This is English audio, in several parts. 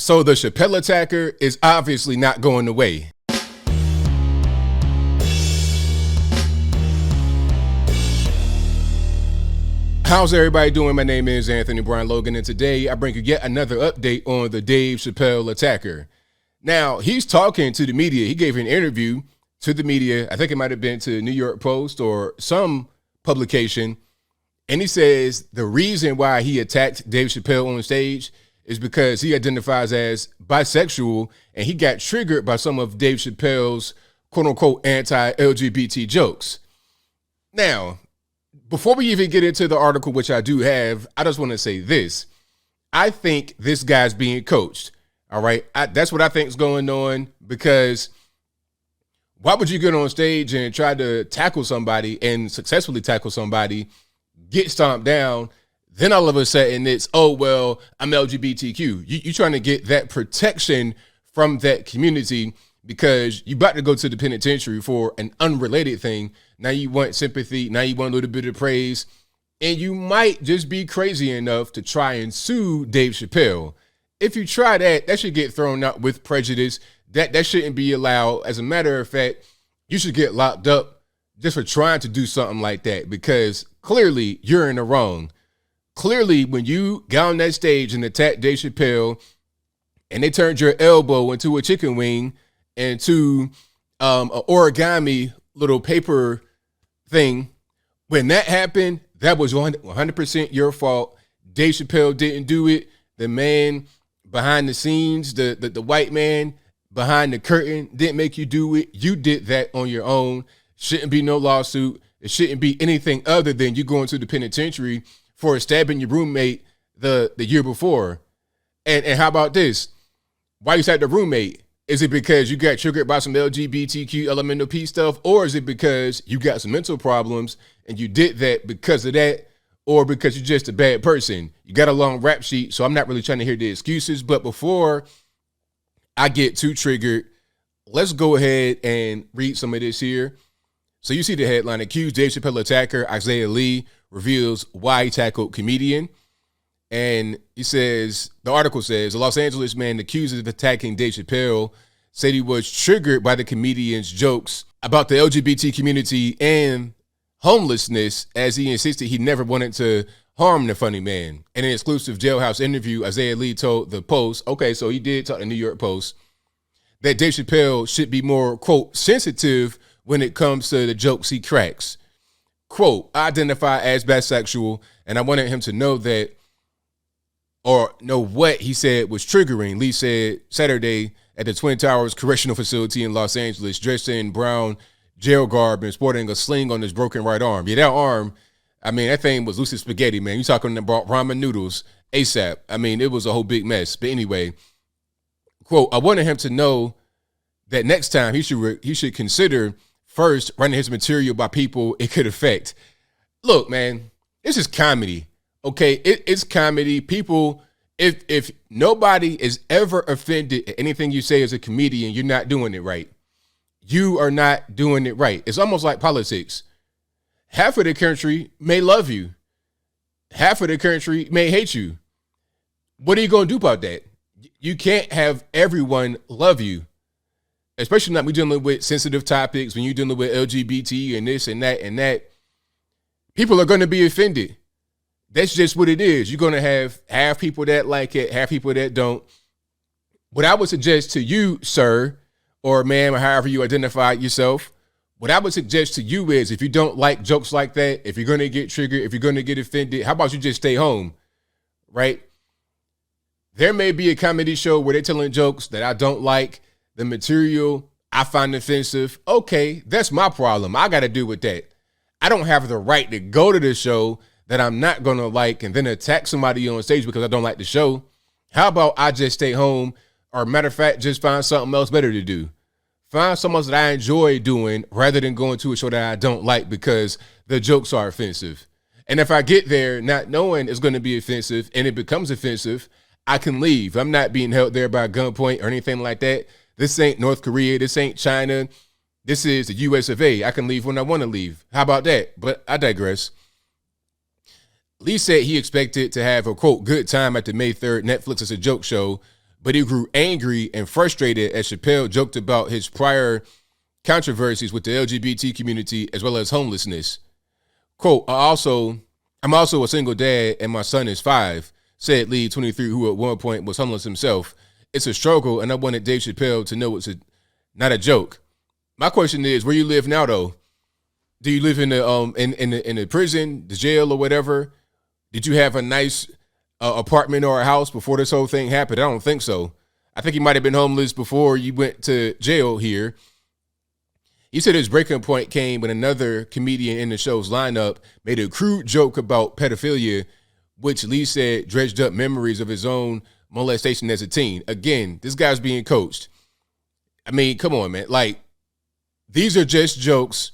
So the Chappelle attacker is obviously not going away. How's everybody doing? My name is Anthony Brian Logan, and today I bring you yet another update on the Dave Chappelle attacker. Now, he's talking to the media. He gave an interview to the media. I think it might have been to New York Post or some publication. And he says the reason why he attacked Dave Chappelle on stage is because he identifies as bisexual and he got triggered by some of Dave Chappelle's quote unquote anti-LGBT jokes. Now, before we even get into the article, which I do have, I just want to say this. I think this guy's being coached. All right. That's what I think is going on, because why would you get on stage and try to tackle somebody and successfully tackle somebody, get stomped down, then all of a sudden it's, oh, well, I'm LGBTQ. You're trying to get that protection from that community because you're about to go to the penitentiary for an unrelated thing. Now you want sympathy. Now you want a little bit of praise. And you might just be crazy enough to try and sue Dave Chappelle. If you try that, that should get thrown out with prejudice. That shouldn't be allowed. As a matter of fact, you should get locked up just for trying to do something like that, because clearly you're in the wrong. Clearly, when you got on that stage and attacked Dave Chappelle and they turned your elbow into a chicken wing into an origami little paper thing, when that happened, that was 100% your fault. Dave Chappelle didn't do it. The man behind the scenes, the white man behind the curtain didn't make you do it. You did that on your own. Shouldn't be no lawsuit. It shouldn't be anything other than you going to the penitentiary for stabbing your roommate the year before. And how about this? Why you stabbed the roommate? Is it because you got triggered by some LGBTQ elemental P stuff? Or is it because you got some mental problems and you did that because of that? Or because you're just a bad person? You got a long rap sheet, so I'm not really trying to hear the excuses. But before I get too triggered, let's go ahead and read some of this here. So you see the headline: accused Dave Chappelle attacker Isaiah Lee reveals why he tackled comedian. And he says, the article says, a Los Angeles man accused of attacking Dave Chappelle said he was triggered by the comedian's jokes about the LGBT community and homelessness, as he insisted he never wanted to harm the funny man. In an exclusive jailhouse interview, Isaiah Lee told the Post, okay, so he did talk to New York Post, that Dave Chappelle should be more, quote, sensitive when it comes to the jokes he cracks. Quote, I identify as bisexual, and I wanted him to know that, or know what he said was triggering. Lee said Saturday at the Twin Towers Correctional Facility in Los Angeles, dressed in brown jail garb and sporting a sling on his broken right arm. Yeah, that arm, I mean, that thing was loose as spaghetti, man. You talking about ramen noodles ASAP. I mean, it was a whole big mess. But anyway, quote, I wanted him to know that next time he should consider first running his material by people it could affect. Look, man, this is comedy. Okay, it's comedy. People, if nobody is ever offended at anything you say as a comedian, you're not doing it right. You are not doing it right. It's almost like politics. Half of the country may love you. Half of the country may hate you. What are you going to do about that? You can't have everyone love you, especially not when you're dealing with sensitive topics, when you're dealing with LGBT and this and that and that. People are going to be offended. That's just what it is. You're going to have half people that like it, half people that don't. What I would suggest to you, sir, or ma'am, or however you identify yourself, what I would suggest to you is, if you don't like jokes like that, if you're going to get triggered, if you're going to get offended, how about you just stay home, right? There may be a comedy show where they're telling jokes that I don't like. The material I find offensive. Okay, that's my problem. I got to deal with that. I don't have the right to go to the show that I'm not going to like and then attack somebody on stage because I don't like the show. How about I just stay home, or matter of fact, just find something else better to do? Find something else that I enjoy doing rather than going to a show that I don't like because the jokes are offensive. And if I get there not knowing it's going to be offensive and it becomes offensive, I can leave. I'm not being held there by gunpoint or anything like that. This ain't North Korea. This ain't China. This is the US of A. I can leave when I want to leave. How about that? But I digress. Lee said he expected to have a, quote, good time at the May 3rd Netflix as a joke show, but he grew angry and frustrated as Chappelle joked about his prior controversies with the LGBT community as well as homelessness. Quote, I'm also a single dad and my son is 5, said Lee, 23, who at one point was homeless himself. It's a struggle and I wanted Dave Chappelle to know not a joke. My question is, where you live now though? Do you live in the prison, the jail or whatever? Did you have a nice apartment or a house before this whole thing happened? I don't think so. I think he might have been homeless before you went to jail here. He said his breaking point came when another comedian in the show's lineup made a crude joke about pedophilia, which Lee said dredged up memories of his own molestation as a teen. Again, this guy's being coached. I mean, come on, man. Like, these are just jokes.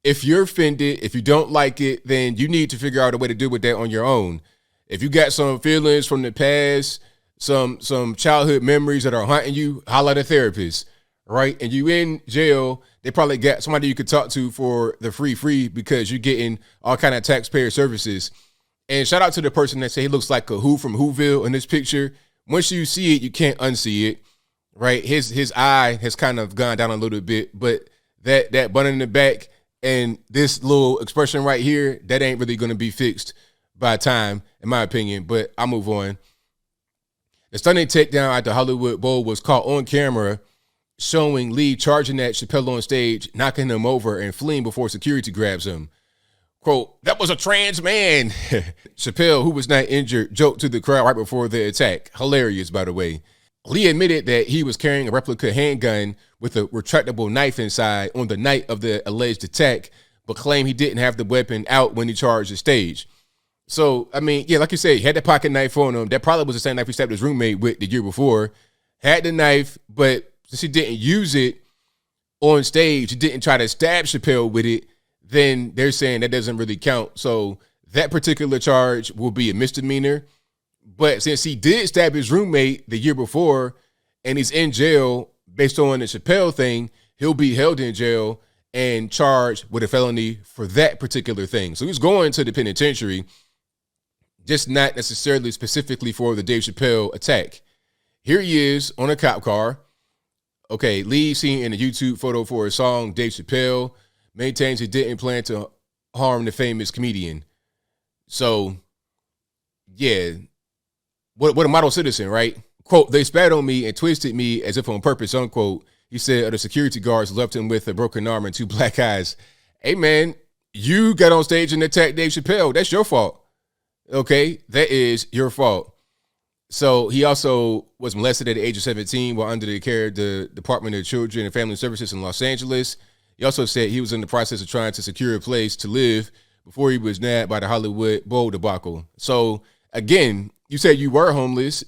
If you're offended, if you don't like it, then you need to figure out a way to deal with that on your own. If you got some feelings from the past, some childhood memories that are haunting you, holla at a therapist, right? And you in jail, they probably got somebody you could talk to for the free because you're getting all kind of taxpayer services. And shout out to the person that said he looks like a Who from Whoville in this picture. Once you see it, you can't unsee it, right? His eye has kind of gone down a little bit, but that bun in the back and this little expression right here, that ain't really going to be fixed by time, in my opinion, but I'll move on. The stunning takedown at the Hollywood Bowl was caught on camera, showing Lee charging at Chappelle on stage, knocking him over and fleeing before security grabs him. Quote, that was a trans man. Chappelle, who was not injured, joked to the crowd right before the attack. Hilarious, by the way. Lee admitted that he was carrying a replica handgun with a retractable knife inside on the night of the alleged attack, but claimed he didn't have the weapon out when he charged the stage. So, I mean, yeah, like you said, he had the pocket knife on him. That probably was the same knife he stabbed his roommate with the year before. Had the knife, but since he didn't use it on stage, he didn't try to stab Chappelle with it, then they're saying that doesn't really count. So that particular charge will be a misdemeanor. But since he did stab his roommate the year before and he's in jail based on the Chappelle thing, he'll be held in jail and charged with a felony for that particular thing. So he's going to the penitentiary, just not necessarily specifically for the Dave Chappelle attack. Here he is on a cop car. Okay, Lee, seen in a YouTube photo for his song, Dave Chappelle, maintains he didn't plan to harm the famous comedian. So, yeah, what a model citizen, right? Quote, they spat on me and twisted me as if on purpose, unquote. He said the security guards left him with a broken arm and 2 black eyes. Hey, man, you got on stage and attacked Dave Chappelle. That's your fault. Okay, that is your fault. So he also was molested at the age of 17 while under the care of the Department of Children and Family Services in Los Angeles. He also said he was in the process of trying to secure a place to live before he was nabbed by the Hollywood Bowl debacle. So, again, you said you were homeless.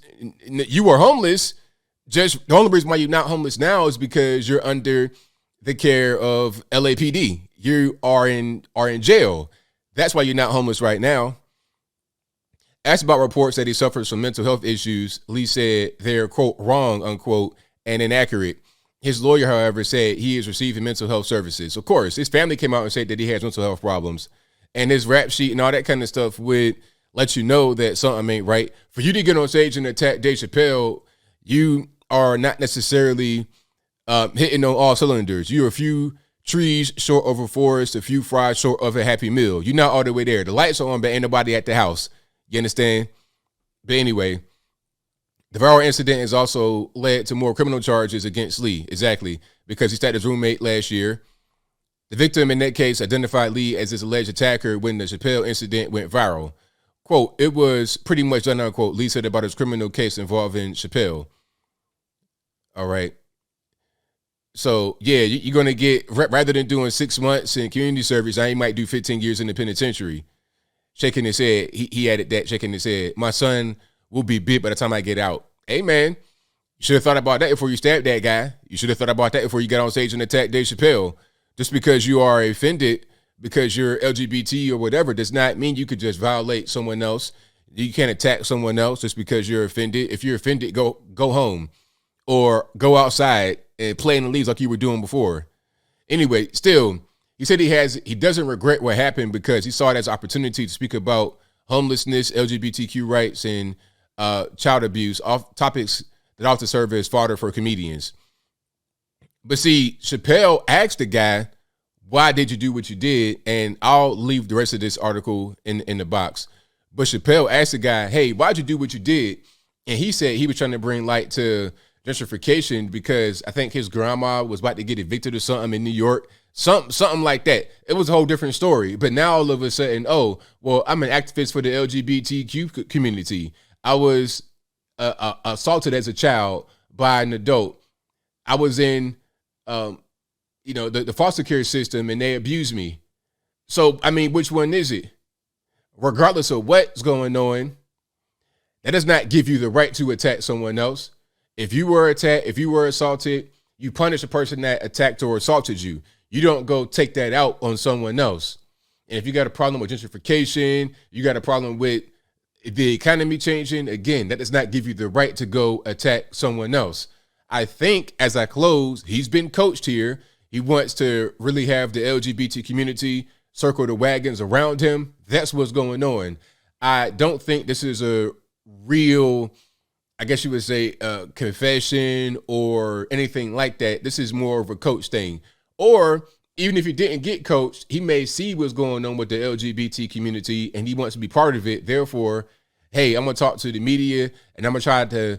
You were homeless. Just the only reason why you're not homeless now is because you're under the care of LAPD. You are in jail. That's why you're not homeless right now. Asked about reports that he suffers from mental health issues, Lee said they're, quote, wrong, unquote, and inaccurate. His lawyer, however, said he is receiving mental health services. Of course, his family came out and said that he has mental health problems. And his rap sheet and all that kind of stuff would let you know that something ain't right. For you to get on stage and attack Dave Chappelle, you are not necessarily hitting on all cylinders. You're a few trees short of a forest, a few fries short of a happy meal. You're not all the way there. The lights are on, but ain't nobody at the house. You understand? But anyway, the viral incident has also led to more criminal charges against Lee. Exactly. Because he stabbed his roommate last year. The victim in that case identified Lee as his alleged attacker when the Chappelle incident went viral. Quote, it was pretty much done, unquote, Lee said about his criminal case involving Chappelle. All right. So, yeah, you're going to get, rather than doing 6 months in community service, I might do 15 years in the penitentiary. Shaking his head, he added that, shaking his head. My son will be big by the time I get out. Hey, man, you should have thought about that before you stabbed that guy. You should have thought about that before you got on stage and attacked Dave Chappelle. Just because you are offended because you're LGBT or whatever does not mean you could just violate someone else. You can't attack someone else just because you're offended. If you're offended, go home or go outside and play in the leaves like you were doing before. Anyway, still, he said he doesn't regret what happened because he saw it as an opportunity to speak about homelessness, LGBTQ rights, and child abuse, off topics that often serve as fodder for comedians. But see, Chappelle asked the guy, why did you do what you did? And I'll leave the rest of this article in the box. But Chappelle asked the guy, hey, why'd you do what you did? And he said he was trying to bring light to gentrification because I think his grandma was about to get evicted or something in New York. Something like that. It was a whole different story. But now all of a sudden, oh, well, I'm an activist for the LGBTQ community. I was assaulted as a child by an adult. I was in, the foster care system and they abused me. So, I mean, which one is it? Regardless of what's going on, that does not give you the right to attack someone else. If you were attacked, if you were assaulted, you punish the person that attacked or assaulted you. You don't go take that out on someone else. And if you got a problem with gentrification, you got a problem with the economy changing, again, that does not give you the right to go attack someone else. I think as I close, he's been coached here. He wants to really have the LGBT community circle the wagons around him. That's what's going on. I don't think this is a real, I guess you would say, confession or anything like that. This is more of a coach thing. Or even if he didn't get coached, he may see what's going on with the LGBT community and he wants to be part of it. Therefore, hey, I'm going to talk to the media and I'm going to try to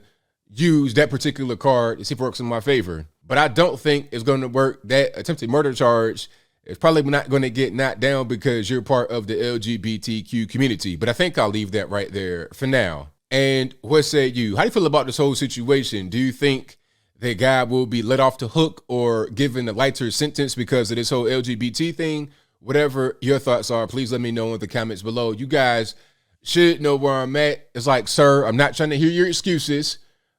use that particular card to see if it works in my favor. But I don't think it's going to work. That attempted murder charge is probably not going to get knocked down because you're part of the LGBTQ community. But I think I'll leave that right there for now. And what say you? How do you feel about this whole situation? Do you think the guy will be let off the hook or given a lighter sentence because of this whole LGBT thing? Whatever your thoughts are, please let me know in the comments below. You guys should know where I'm at. It's like, sir, I'm not trying to hear your excuses.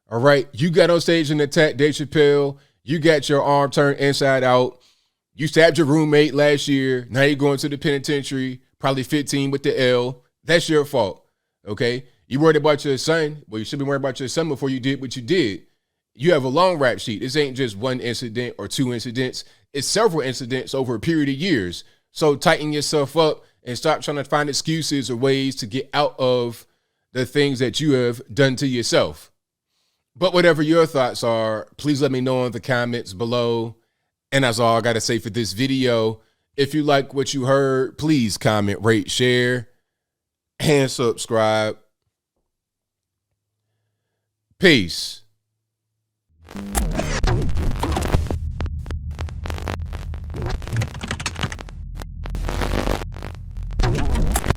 All right. You got on stage and attacked Dave Chappelle. You got your arm turned inside out. You stabbed your roommate last year. Now you're going to the penitentiary, probably 15 with the L. That's your fault. Okay. You worried about your son. Well, you should be worried about your son before you did what you did. You have a long rap sheet. This ain't just one incident or two incidents. It's several incidents over a period of years. So tighten yourself up and stop trying to find excuses or ways to get out of the things that you have done to yourself. But whatever your thoughts are, please let me know in the comments below. And that's all I got to say for this video. If you like what you heard, please comment, rate, share, and subscribe. Peace.